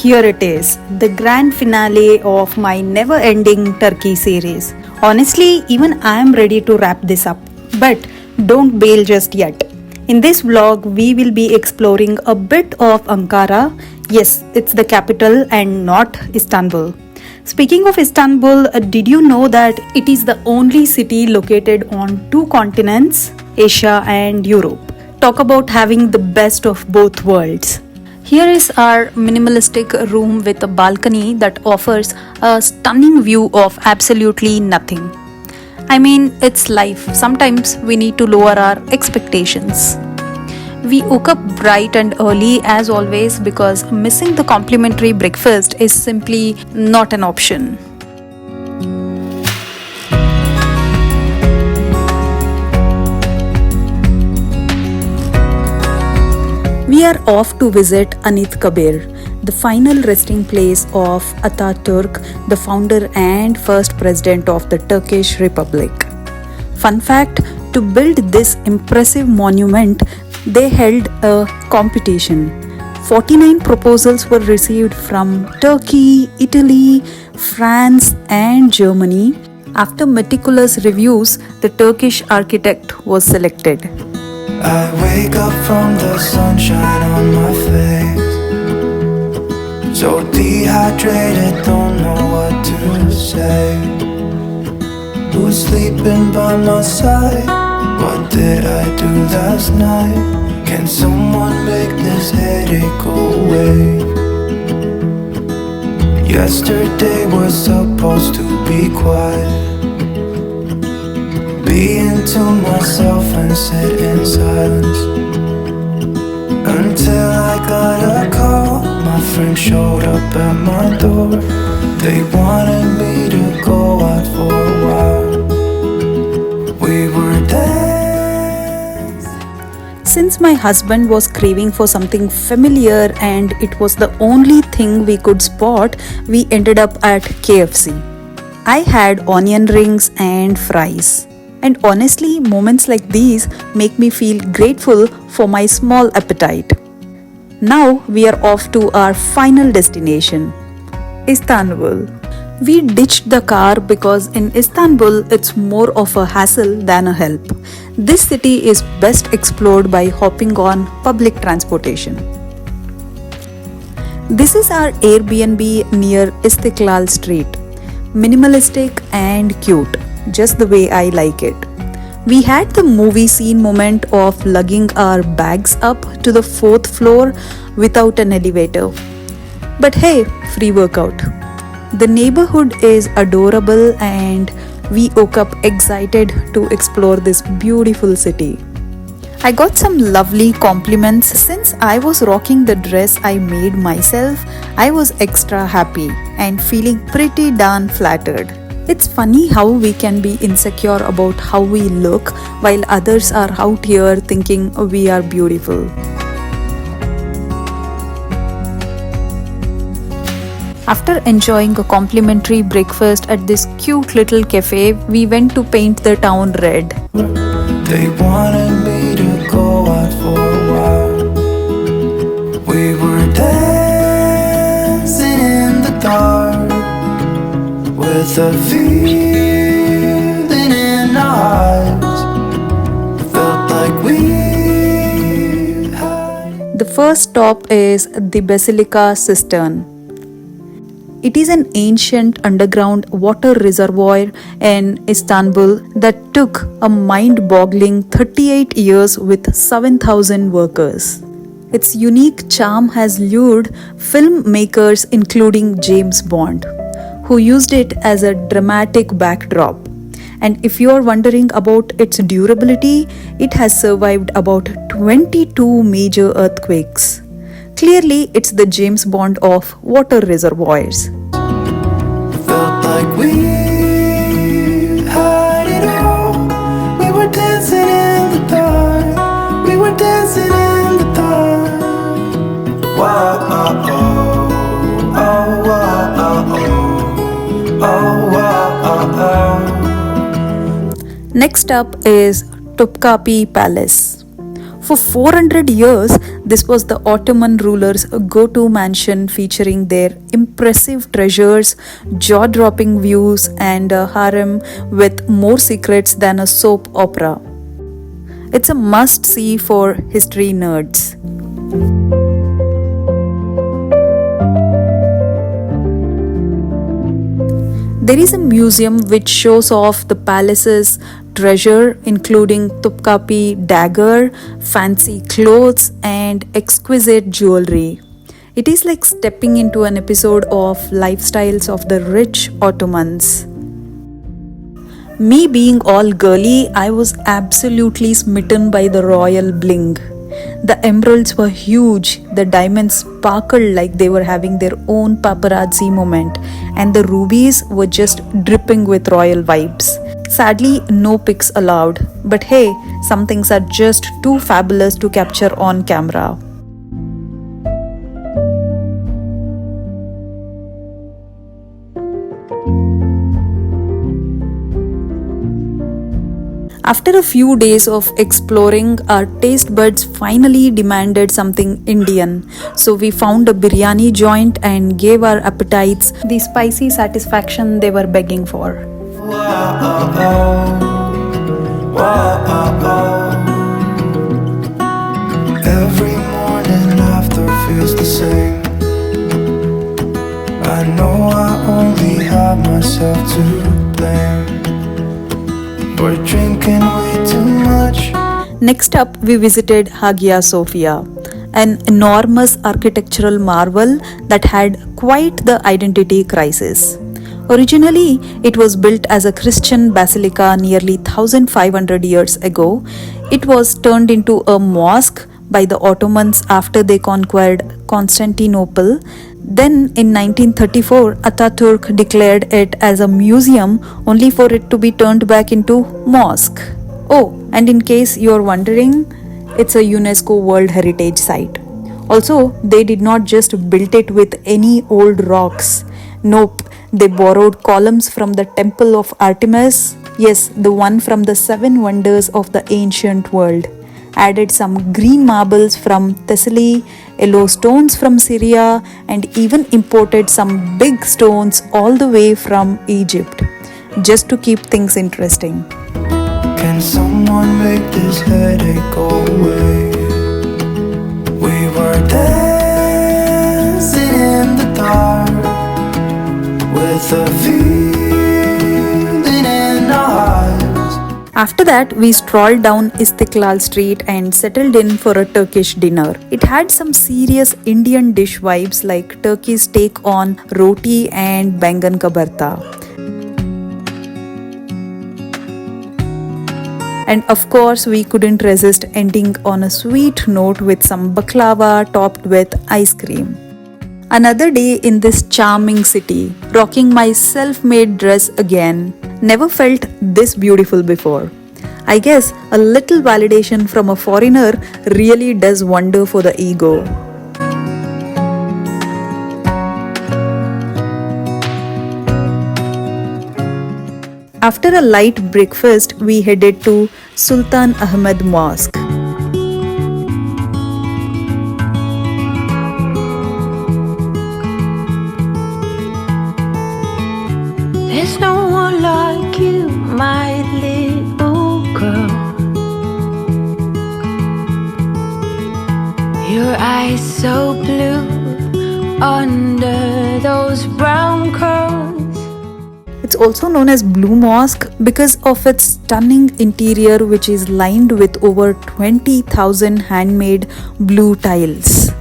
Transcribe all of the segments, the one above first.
here it is, the grand finale of my never-ending Turkey series. Honestly, even I am ready to wrap this up. But don't bail just yet. In this vlog, we will be exploring a bit of Ankara. Yes, it's the capital and not Istanbul. Speaking of Istanbul, did you know that it is the only city located on two continents, Asia and Europe? Talk about having the best of both worlds. Here is our minimalistic room with a balcony that offers a stunning view of absolutely nothing. I mean, it's life. Sometimes we need to lower our expectations. We woke up bright and early as always because missing the complimentary breakfast is simply not an option. We are off to visit Anitkabir, the final resting place of Atatürk, the founder and first president of the Turkish Republic. Fun fact, to build this impressive monument, they held a competition. 49 proposals were received from Turkey, Italy, France and Germany. After meticulous reviews, the Turkish architect was selected. I wake up from the sunshine on my face, so dehydrated, don't know what to say. Who's sleeping by my side? What did I do last night? Can someone make this headache go away? Yesterday was supposed to be quiet, be into myself and sit in silence, until I got a call. My friend showed up at my door. They wanted me to go out for a while. We were dancing. Since my husband was craving for something familiar and it was the only thing we could spot, we ended up at KFC. I had onion rings and fries. And honestly, moments like these make me feel grateful for my small appetite. Now we are off to our final destination, Istanbul. We ditched the car because in Istanbul it's more of a hassle than a help. This city is best explored by hopping on public transportation. This is our Airbnb near Istiklal Street. Minimalistic and cute, just the way I like it. We had the movie scene moment of lugging our bags up to the 4th floor without an elevator. But hey, free workout. The neighborhood is adorable and we woke up excited to explore this beautiful city. I got some lovely compliments. Since I was rocking the dress I made myself, I was extra happy and feeling pretty darn flattered. It's funny how we can be insecure about how we look while others are out here thinking we are beautiful. After enjoying a complimentary breakfast at this cute little cafe, we went to paint the town red. They wanted me to go out for a while. We were dancing in the dark, with a feeling in our eyes. Felt like we had. The first stop is the Basilica Cistern. It is an ancient underground water reservoir in Istanbul that took a mind-boggling 38 years with 7,000 workers. Its unique charm has lured filmmakers including James Bond, who used it as a dramatic backdrop. And if you are wondering about its durability, it has survived about 22 major earthquakes. Clearly, it's the James Bond of water reservoirs. Felt like we had it all. We were dancing in the dark. We were dancing in the dark. Wow, oh, oh, oh, oh, oh, oh, oh, oh. Next up is Topkapi Palace. For 400 years, this was the Ottoman rulers' go-to mansion featuring their impressive treasures, jaw-dropping views, and a harem with more secrets than a soap opera. It's a must-see for history nerds. There is a museum which shows off the palace's treasure, including Topkapi dagger, fancy clothes, and exquisite jewelry. It is like stepping into an episode of Lifestyles of the Rich Ottomans. Me being all girly, I was absolutely smitten by the royal bling. The emeralds were huge, the diamonds sparkled like they were having their own paparazzi moment, and the rubies were just dripping with royal vibes. Sadly, no pics allowed, but hey, some things are just too fabulous to capture on camera. After a few days of exploring, our taste buds finally demanded something Indian. So we found a biryani joint and gave our appetites the spicy satisfaction they were begging for. Every morning after feels the same. I know I only have myself to blame. We're drinking way too much. Next up, we visited Hagia Sophia, an enormous architectural marvel that had quite the identity crisis. Originally, it was built as a Christian basilica nearly 1500 years ago. It was turned into a mosque by the Ottomans after they conquered Constantinople. Then in 1934, Ataturk declared it as a museum only for it to be turned back into mosque. Oh, and in case you're wondering, it's a UNESCO World Heritage Site. Also, they did not just build it with any old rocks. Nope, they borrowed columns from the Temple of Artemis. Yes, the one from the 7 wonders of the ancient world. Added some green marbles from Thessaly, yellow stones from Syria, and even imported some big stones all the way from Egypt, just to keep things interesting. Can someone make this headache go away? We were dancing in the dark with a feeling in our hearts. After that, we strolled down Istiklal Street and settled in for a Turkish dinner. It had some serious Indian dish vibes like Turkey's take on roti and bangan ka bharta. And of course, we couldn't resist ending on a sweet note with some baklava topped with ice cream. Another day in this charming city, rocking my self-made dress again. Never felt this beautiful before. I guess a little validation from a foreigner really does wonder for the ego. After a light breakfast, we headed to Sultanahmet Mosque. There's no one like you, my little girl. Your eyes so blue under those brown curls. It's also known as Blue Mosque because of its stunning interior, which is lined with over 20,000 handmade blue tiles.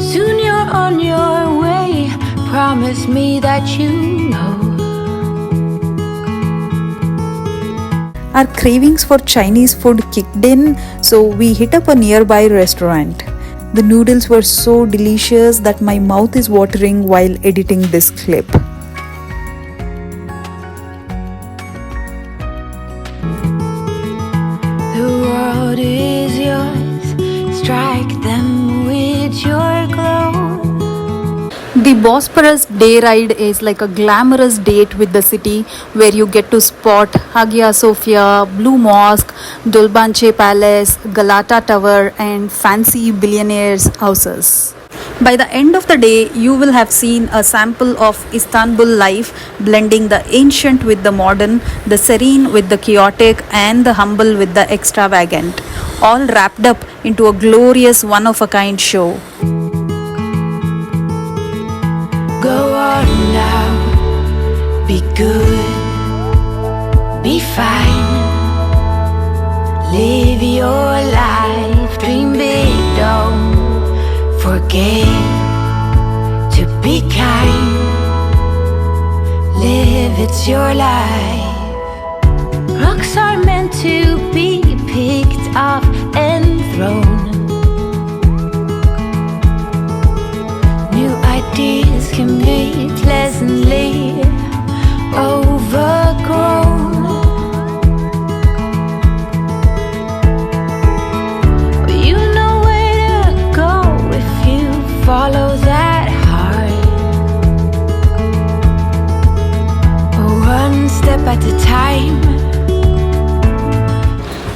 Soon you're on your way, promise me that you know. Our cravings for Chinese food kicked in, so we hit up a nearby restaurant. The noodles were so delicious that my mouth is watering while editing this clip. The world is yours, strike them with your glow. The Bosporus day ride is like a glamorous date with the city where you get to spot Hagia Sophia, Blue Mosque, Dolbance Palace, Galata Tower, and fancy billionaires' houses. By the end of the day, you will have seen a sample of Istanbul life, blending the ancient with the modern, the serene with the chaotic, and the humble with the extravagant, all wrapped up into a glorious one of a kind show. Go on now, be good, be fine. Live your life, dream big, don't forget to be kind. Live, it's your life. Rocks are meant to be picked up and thrown. New ideas can be pleasantly overgrown. But you know where to go if you follow that heart. One step at a time.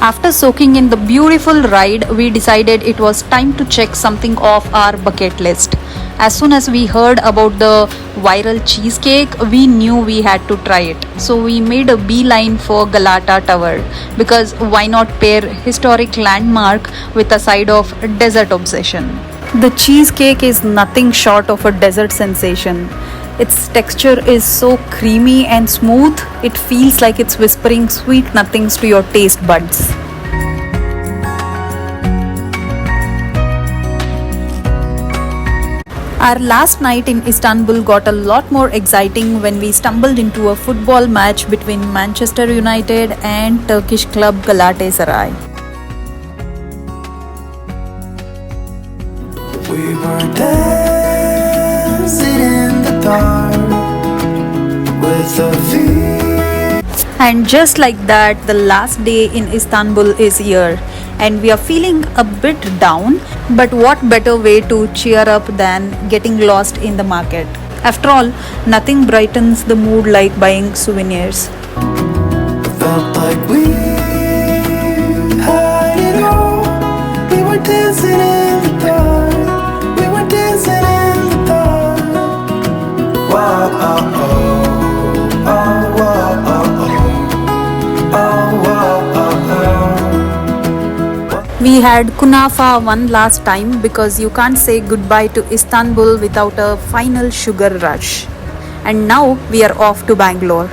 After soaking in the beautiful ride, we decided it was time to check something off our bucket list. As soon as we heard about the viral cheesecake, we knew we had to try it. So we made a beeline for Galata Tower because why not pair historic landmark with a side of desert obsession? The cheesecake is nothing short of a desert sensation. Its texture is so creamy and smooth, it feels like it's whispering sweet nothings to your taste buds. Our last night in Istanbul got a lot more exciting when we stumbled into a football match between Manchester United and Turkish club Galatasaray. We were dancing in the dark with a view. And just like that, the last day in Istanbul is here, and we are feeling a bit down. But what better way to cheer up than getting lost in the market? After all, nothing brightens the mood like buying souvenirs. Felt like we had it all. We were dancing in the dark. We were dancing in the dark. Wow, oh, oh, oh, wow, oh, oh, oh, wow, oh, oh. We had kunafa one last time because you can't say goodbye to Istanbul without a final sugar rush. And now we are off to Bangalore.